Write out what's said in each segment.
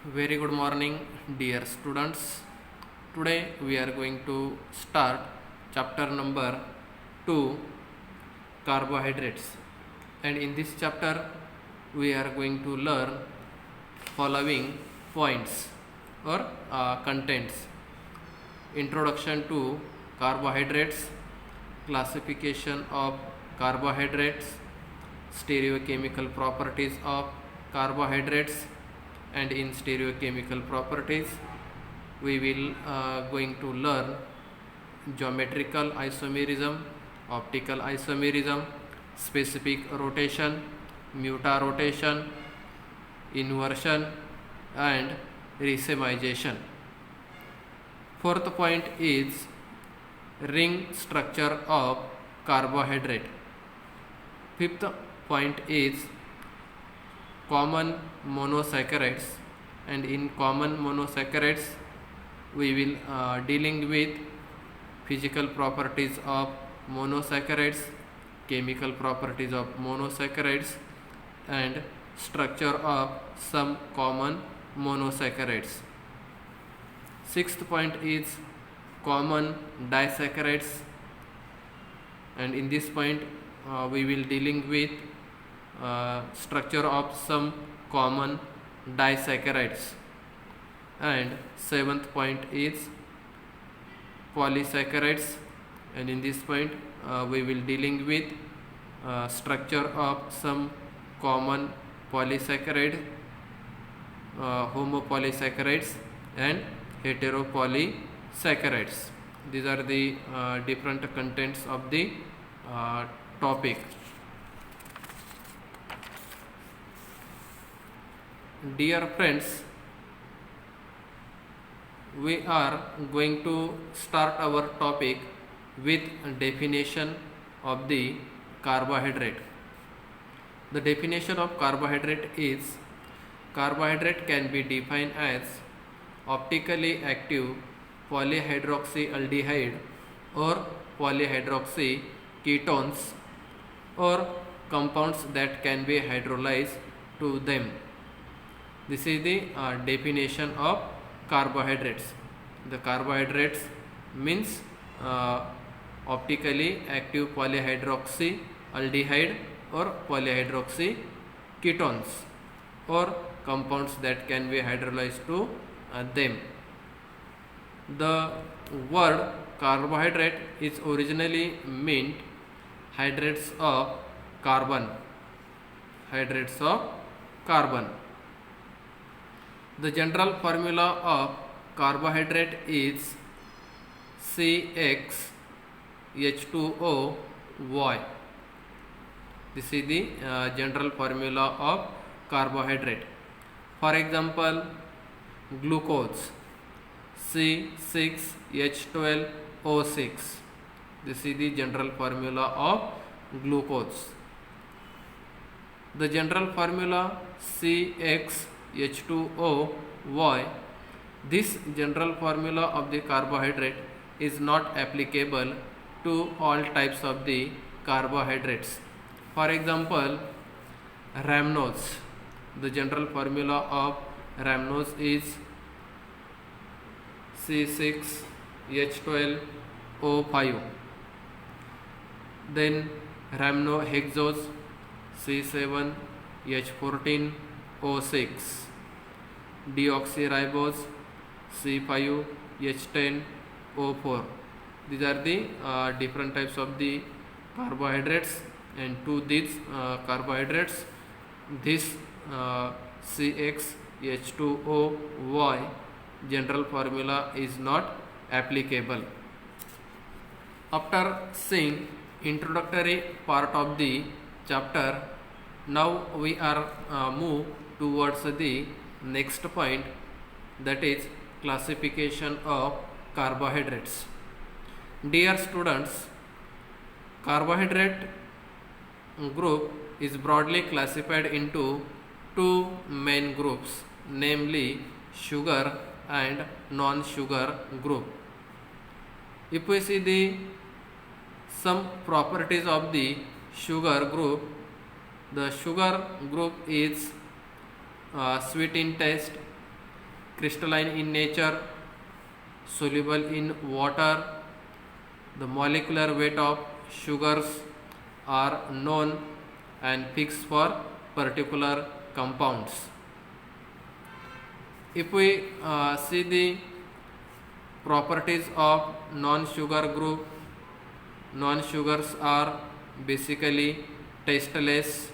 Very good morning, dear students. Today we are going to start chapter number 2, carbohydrates. And in this chapter, we are going to learn following points or contents: introduction to carbohydrates, classification of carbohydrates, stereochemical properties of carbohydrates, and in stereochemical properties we will going to learn geometrical isomerism, optical isomerism, specific rotation, mutarotation, inversion, and racemization. Fourth point is ring structure of carbohydrate. Fifth point is common monosaccharides, and in common monosaccharides we will dealing with physical properties of monosaccharides, chemical properties of monosaccharides, and structure of some common monosaccharides. Sixth point is common disaccharides, and in this point we will dealing with structure of some common disaccharides. And seventh point is polysaccharides, and in this point we will dealing with structure of some common polysaccharide, homopolysaccharides, and heteropolysaccharides. These are the different contents of the topic. Dear friends, we are going to start our topic with definition of the carbohydrate. The definition of carbohydrate is: carbohydrate can be defined as optically active polyhydroxyaldehyde or polyhydroxy ketones or compounds that can be hydrolyzed to them. This is the definition of carbohydrates. The carbohydrates means optically active polyhydroxyaldehyde or polyhydroxy ketones or compounds that can be hydrolyzed to them. The word carbohydrate is originally meant hydrates of carbon. Hydrates of carbon. The general formula of carbohydrate is CxH2OY. This is the general formula of carbohydrate. For example, glucose, C6H12O6. This is the general formula of glucose. The general formula CxH2OY, this general formula of the carbohydrate is not applicable to all types of the carbohydrates. For example, rhamnose, the general formula of rhamnose is C6H12O5. Then rhamnohexose, C7H14O6. Deoxyribose, C5H10O4. These are the different types of the carbohydrates, and to these carbohydrates this CxH2OY general formula is not applicable. After seeing introductory part of the chapter, now we are move towards the next point, that is classification of carbohydrates. Dear students, carbohydrate group is broadly classified into two main groups, namely sugar and non-sugar group. If we see the some properties of the sugar group, the sugar group is sweet in taste, crystalline in nature, soluble in water. The molecular weight of sugars are known and fixed for particular compounds. If we see the properties of non-sugar group, non-sugars are basically tasteless,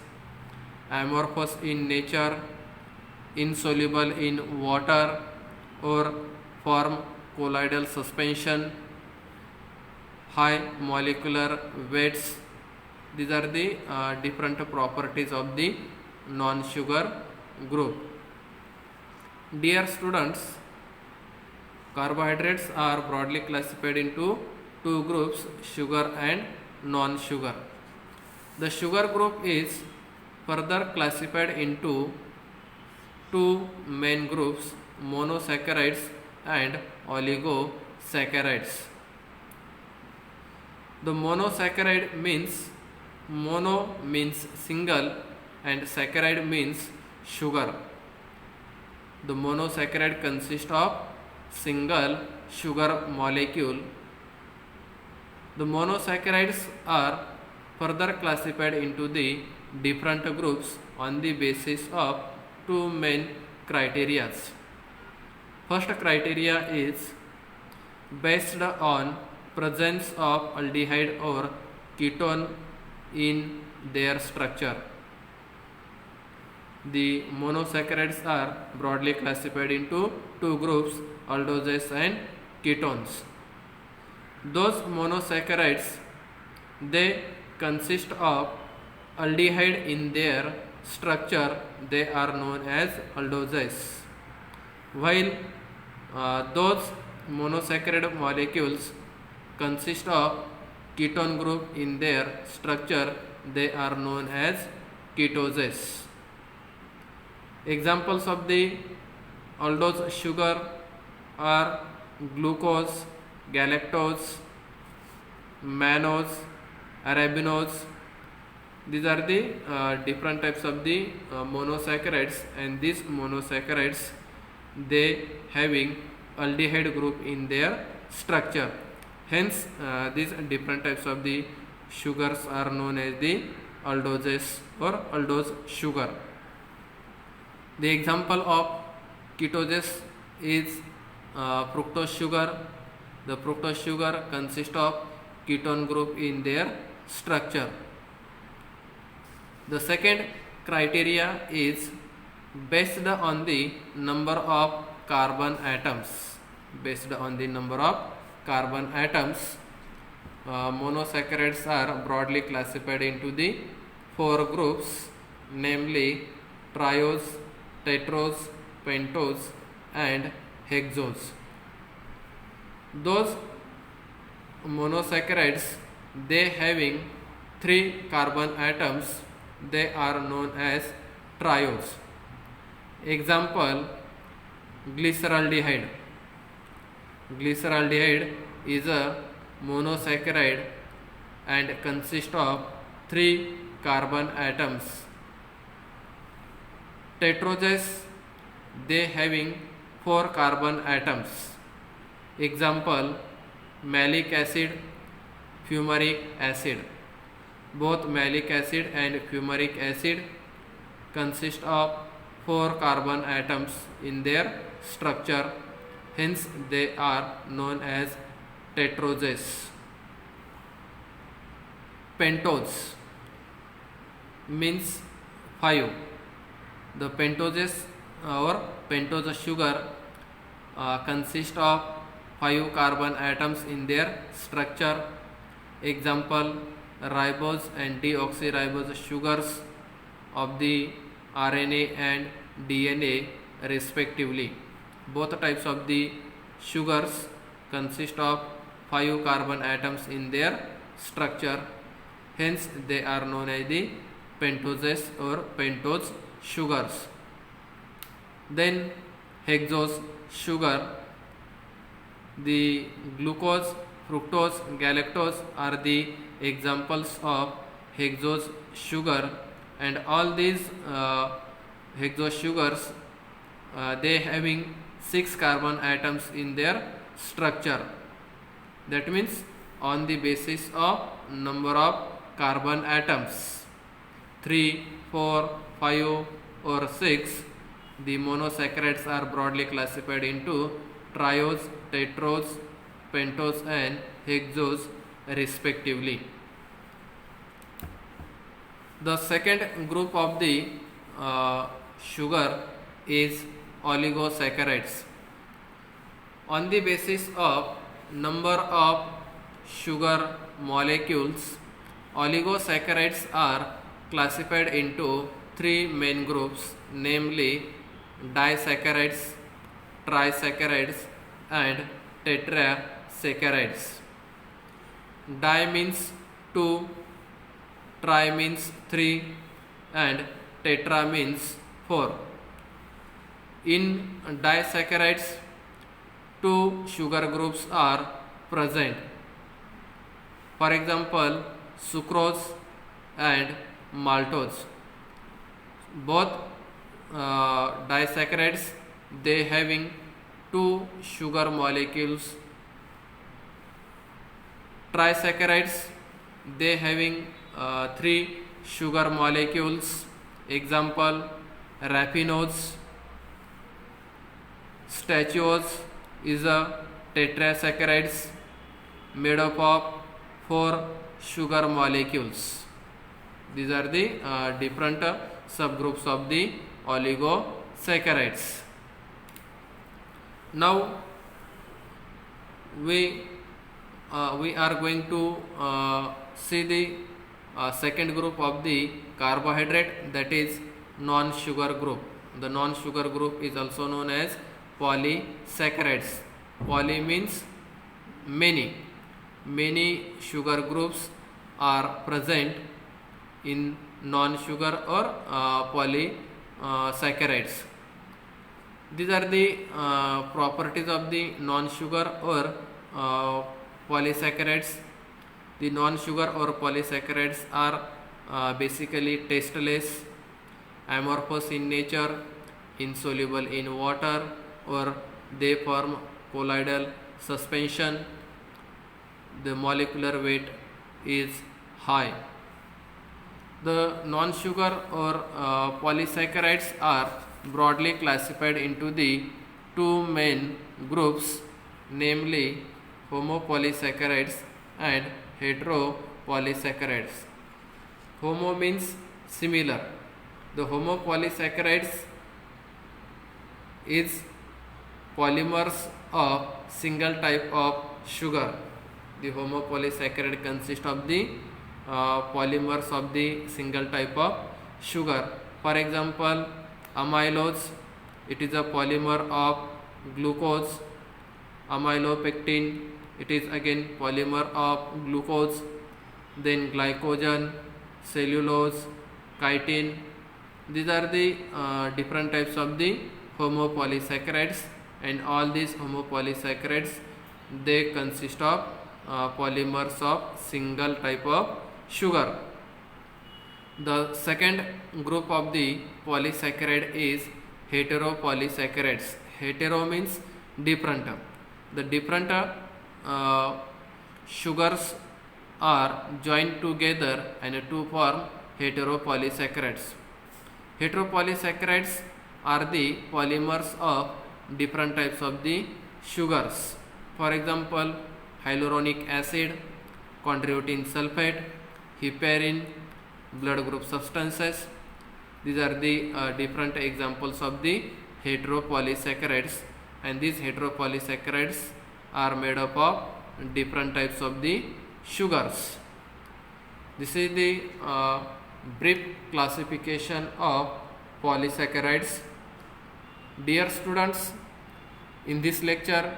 amorphous in nature, insoluble in water, or form colloidal suspension, high molecular weights. These are the different properties of the non-sugar group. Dear students, carbohydrates are broadly classified into two groups, sugar and non-sugar. The sugar group is further classified into two main groups, monosaccharides and oligosaccharides. The monosaccharide means, mono means single and saccharide means sugar. The monosaccharide consists of single sugar molecule. The monosaccharides are further classified into the different groups on the basis of two main criteria. First criteria is based on presence of aldehyde or ketone in their structure. The monosaccharides are broadly classified into two groups, aldoses and ketones. Those monosaccharides, they consist of aldehyde in their structure, they are known as aldoses, while those monosaccharide molecules consist of ketone group in their structure, they are known as ketoses. Examples of the aldose sugar are glucose, galactose, mannose, arabinose. These are the different types of the monosaccharides, and these monosaccharides, they having aldehyde group in their structure. Hence, these different types of the sugars are known as the aldoses or aldose sugar. The example of ketoses is fructose sugar. The fructose sugar consists of ketone group in their structure. The second criteria is based on the number of carbon atoms. Based on the number of carbon atoms, monosaccharides are broadly classified into the four groups, namely triose, tetrose, pentose and hexose. Those monosaccharides, they having 3 carbon atoms, they are known as triose. Example, glyceraldehyde. Glyceraldehyde is a monosaccharide and consists of 3 carbon atoms. Tetroses, they having 4 carbon atoms. Example, malic acid, fumaric acid. Both malic acid and fumaric acid consist of 4 carbon atoms in their structure, hence they are known as tetroses. Pentose means 5. The pentoses or pentose sugar consist of 5 carbon atoms in their structure. Example, ribose and deoxyribose sugars of the RNA and DNA respectively. Both types of the sugars consist of 5 carbon atoms in their structure, hence they are known as the pentoses or pentose sugars. Then hexose sugar, the glucose, fructose, galactose are the examples of hexose sugar, and all these hexose sugars they having 6 carbon atoms in their structure. That means on the basis of number of carbon atoms 3, 4, 5 or 6, the monosaccharides are broadly classified into triose, tetrose, pentose and hexose respectively. The second group of the sugar is oligosaccharides. On the basis of number of sugar molecules, oligosaccharides are classified into 3 main groups, namely disaccharides, trisaccharides and tetrasaccharides. Di means 2, tri means 3 and tetra means 4. In disaccharides, 2 sugar groups are present. For example, sucrose and maltose. Both disaccharides, they having 2 sugar molecules. Trisaccharides, they having 3 sugar molecules. Example, raffinose. Stachyose is a tetrasaccharides made up of 4 sugar molecules. These are the different subgroups of the oligosaccharides. Now we are going to see the second group of the carbohydrate, that is non-sugar group. The non-sugar group is also known as polysaccharides. Poly means many. Many sugar groups are present in non-sugar or polysaccharides. These are the properties of the non-sugar or polysaccharides. The non-sugar or polysaccharides are basically tasteless, amorphous in nature, insoluble in water, or they form colloidal suspension. The molecular weight is high. The non-sugar or polysaccharides are broadly classified into the 2 main groups, namely homopolysaccharides and heteropolysaccharides. Homo means similar. The homopolysaccharides is polymers of single type of sugar. The homopolysaccharide consists of the polymers of the single type of sugar. For example, amylose, it is a polymer of glucose. Amylopectin, it is again polymer of glucose. Then glycogen, cellulose, chitin. These are the different types of the homopolysaccharides, and all these homopolysaccharides, they consist of polymers of single type of sugar. The second group of the polysaccharide is heteropolysaccharides. Hetero means different. The different sugars are joined together and to form heteropolysaccharides. Heteropolysaccharides are the polymers of different types of the sugars. For example, hyaluronic acid, chondroitin sulfate, heparin, blood group substances. These are the different examples of the heteropolysaccharides, and these heteropolysaccharides are made up of different types of the sugars. This is the brief classification of polysaccharides. Dear students, in this lecture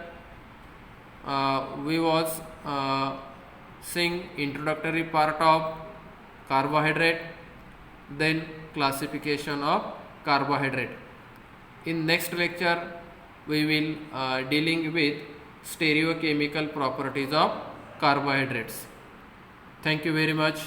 we was seeing introductory part of carbohydrate, then classification of carbohydrate. In next lecture we will dealing with stereochemical properties of carbohydrates. Thank you very much.